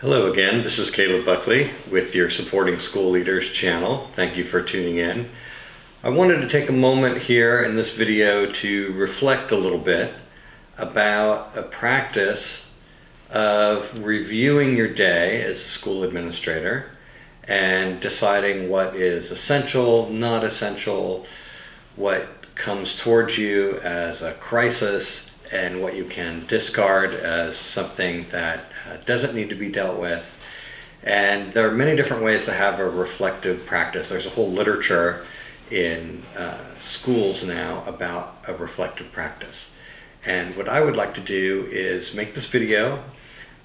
Hello again, this is Caleb Buckley with your Supporting School Leaders channel. Thank you for tuning in. I wanted to take a moment here in this video to reflect a little bit about a practice of reviewing your day as a school administrator and deciding what is essential, not essential, what comes towards you as a crisis, and what you can discard as something that doesn't need to be dealt with. And there are many different ways to have a reflective practice. There's a whole literature in schools now about a reflective practice. And what I would like to do is make this video.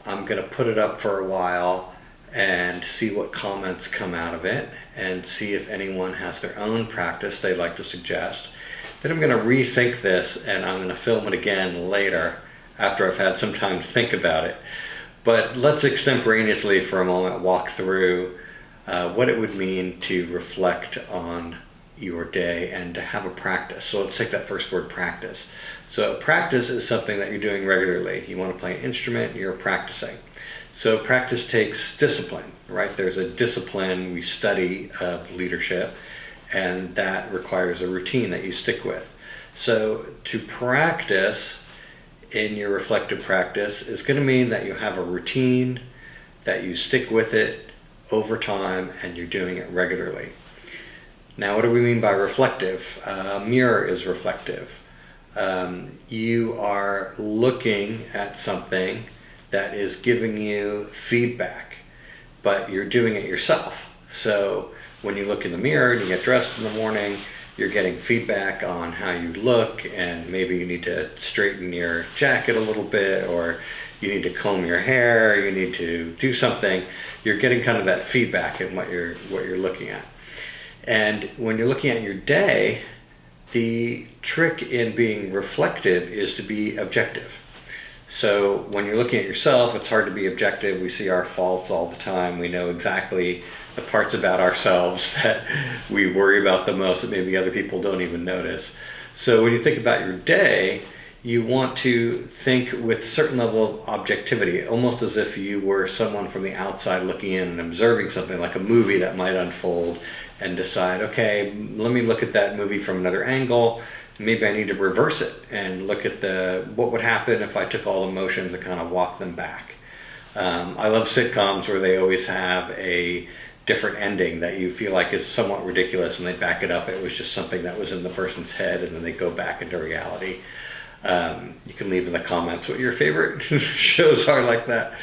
I'm going to put it up for a while and see what comments come out of it and see if anyone has their own practice they'd like to suggest. Then I'm going to rethink this and I'm going to film it again later after I've had some time to think about it. But let's extemporaneously for a moment walk through what it would mean to reflect on your day and to have a practice. So let's take that first word, practice. So practice is something that you're doing regularly. You want to play an instrument, you're practicing. So practice takes discipline, right? There's a discipline we study of leadership, and that requires a routine that you stick with. So to practice in your reflective practice is going to mean that you have a routine, that you stick with it over time, and you're doing it regularly. Now, what do we mean by reflective? Mirror is reflective. You are looking at something that is giving you feedback, but you're doing it yourself. So when you look in the mirror and you get dressed in the morning, you're getting feedback on how you look, and maybe you need to straighten your jacket a little bit, or you need to comb your hair, you need to do something. You're getting kind of that feedback in what you're looking at. And when you're looking at your day, the trick in being reflective is to be objective. So when you're looking at yourself, it's hard to be objective. We see our faults all the time. We know exactly the parts about ourselves that we worry about the most that maybe other people don't even notice. So when you think about your day, you want to think with a certain level of objectivity, almost as if you were someone from the outside looking in and observing something like a movie that might unfold and decide, okay, let me look at that movie from another angle. Maybe I need to reverse it and look at what would happen if I took all emotions and kind of walk them back. I love sitcoms where they always have a different ending that you feel like is somewhat ridiculous, and they back it up. It was just something that was in the person's head, and then they go back into reality. You can leave in the comments what your favorite shows are like that.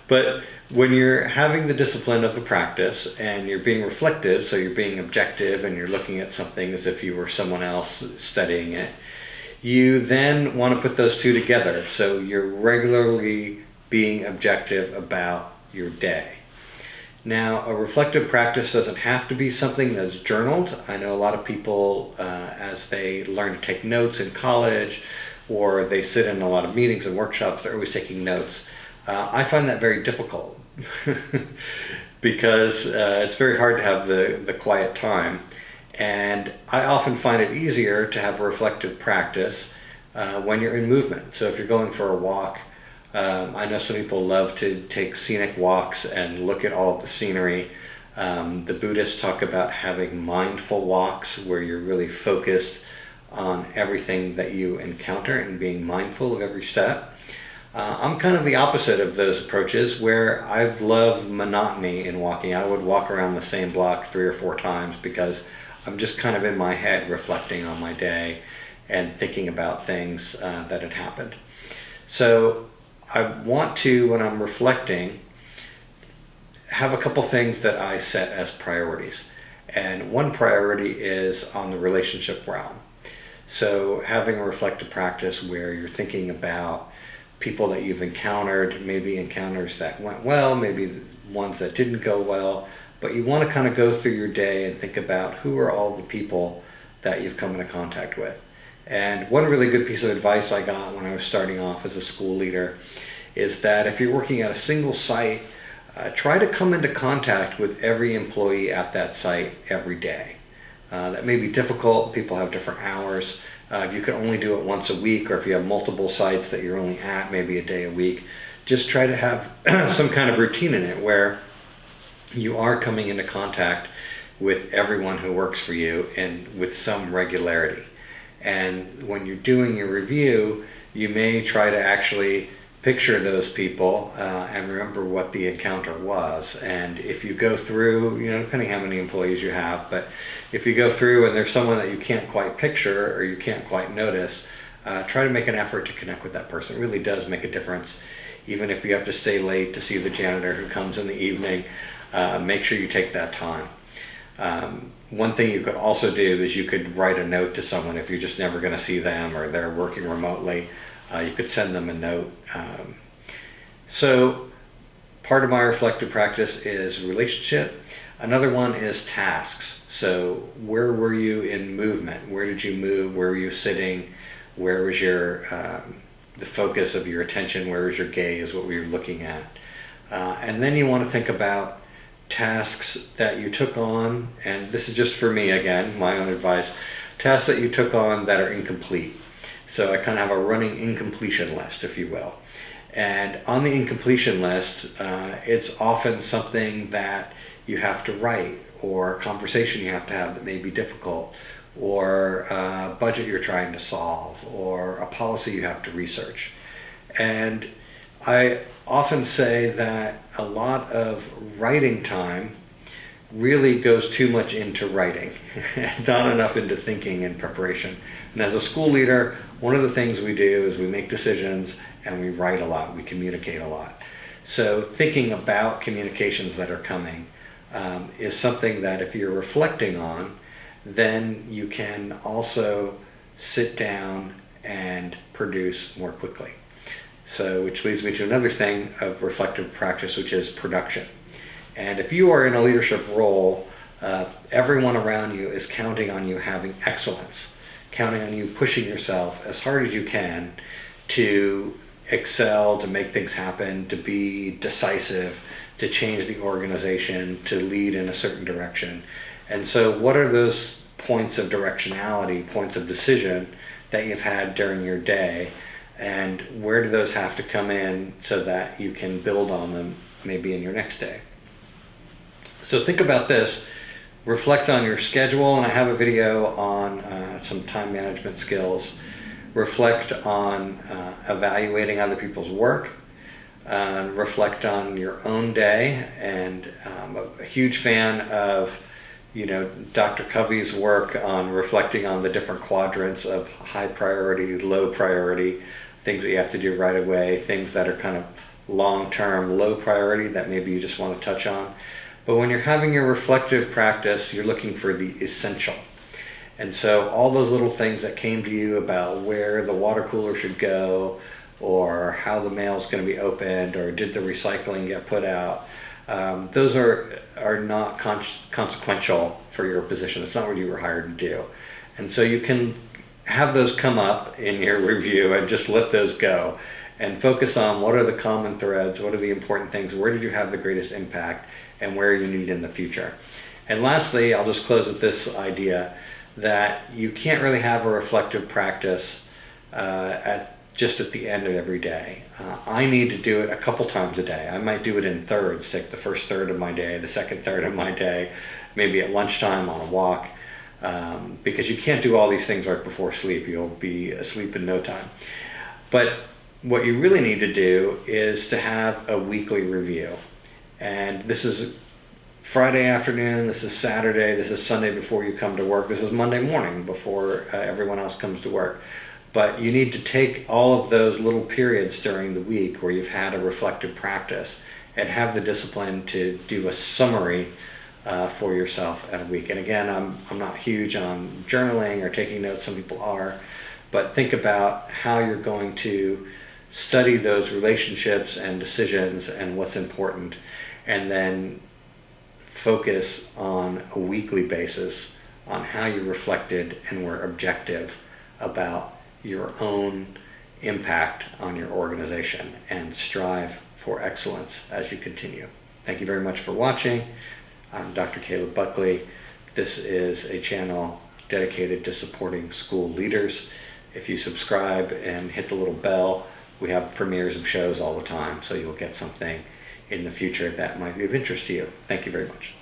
But when you're having the discipline of the practice and you're being reflective, so you're being objective and you're looking at something as if you were someone else studying it, you then want to put those two together. So you're regularly being objective about your day. Now, a reflective practice doesn't have to be something that's journaled. I know a lot of people, as they learn to take notes in college, or they sit in a lot of meetings and workshops, they're always taking notes. I find that very difficult because it's very hard to have the quiet time. And I often find it easier to have a reflective practice when you're in movement. So if you're going for a walk, I know some people love to take scenic walks and look at all of the scenery. The Buddhists talk about having mindful walks where you're really focused on everything that you encounter and being mindful of every step. I'm kind of the opposite of those approaches, where I love monotony in walking. I would walk around the same block 3 or 4 times because I'm just kind of in my head reflecting on my day and thinking about things that had happened. So I want to, when I'm reflecting, have a couple things that I set as priorities. And one priority is on the relationship realm. So having a reflective practice where you're thinking about people that you've encountered, maybe encounters that went well, maybe ones that didn't go well, but you want to kind of go through your day and think about who are all the people that you've come into contact with. And one really good piece of advice I got when I was starting off as a school leader is that if you're working at a single site, try to come into contact with every employee at that site every day. That may be difficult. People have different hours. If you can only do it once a week, or if you have multiple sites that you're only at maybe a day a week, just try to have some kind of routine in it where you are coming into contact with everyone who works for you and with some regularity. And when you're doing your review, you may try to actually picture those people and remember what the encounter was. And if you go through, depending how many employees you have, but if you go through and there's someone that you can't quite picture or you can't quite notice, try to make an effort to connect with that person. It really does make a difference. Even if you have to stay late to see the janitor who comes in the evening, make sure you take that time. One thing you could also do is you could write a note to someone if you're just never going to see them or they're working remotely. You could send them a note. So part of my reflective practice is relationship. Another one is tasks. So where were you in movement? Where did you move? Where were you sitting? Where was your the focus of your attention? Where was your gaze? What were you looking at? And then you want to think about tasks that you took on, and this is just for me again, my own advice, tasks that you took on that are incomplete. So I kind of have a running incompletion list, if you will. And on the incompletion list, it's often something that you have to write, or a conversation you have to have that may be difficult, or a budget you're trying to solve, or a policy you have to research. And I often say that a lot of writing time really goes too much into writing, not enough into thinking and preparation. And as a school leader, one of the things we do is we make decisions and we write a lot, we communicate a lot. So thinking about communications that are coming is something that if you're reflecting on, then you can also sit down and produce more quickly. So, which leads me to another thing of reflective practice, which is production. And if you are in a leadership role, everyone around you is counting on you having excellence, counting on you pushing yourself as hard as you can to excel, to make things happen, to be decisive, to change the organization, to lead in a certain direction. And so what are those points of directionality, points of decision that you've had during your day? And where do those have to come in so that you can build on them maybe in your next day? So think about this, reflect on your schedule, and I have a video on some time management skills. Reflect on evaluating other people's work, reflect on your own day, and I'm a huge fan of Dr. Covey's work on reflecting on the different quadrants of high priority, low priority, things that you have to do right away, things that are kind of long-term, low priority that maybe you just want to touch on. But when you're having your reflective practice, you're looking for the essential. And so all those little things that came to you about where the water cooler should go, or how the mail's going to be opened, or did the recycling get put out, those are not consequential for your position. It's not what you were hired to do. And so you can have those come up in your review and just let those go and focus on what are the common threads, what are the important things, where did you have the greatest impact, and where you need in the future. And lastly, I'll just close with this idea that you can't really have a reflective practice just at the end of every day. I need to do it a couple times a day. I might do it in thirds, take the first third of my day, the second third of my day, maybe at lunchtime on a walk, because you can't do all these things right before sleep. You'll be asleep in no time. But what you really need to do is to have a weekly review. And this is Friday afternoon, this is Saturday, this is Sunday before you come to work, this is Monday morning before everyone else comes to work. But you need to take all of those little periods during the week where you've had a reflective practice and have the discipline to do a summary for yourself at a week. And again, I'm not huge on journaling or taking notes, some people are, but think about how you're going to study those relationships and decisions and what's important, and then focus on a weekly basis on how you reflected and were objective about your own impact on your organization, and strive for excellence as you continue. Thank you very much for watching. I'm Dr. Caleb Buckley. This is a channel dedicated to supporting school leaders. If you subscribe and hit the little bell, we have premieres of shows all the time, so you'll get something in the future that might be of interest to you. Thank you very much.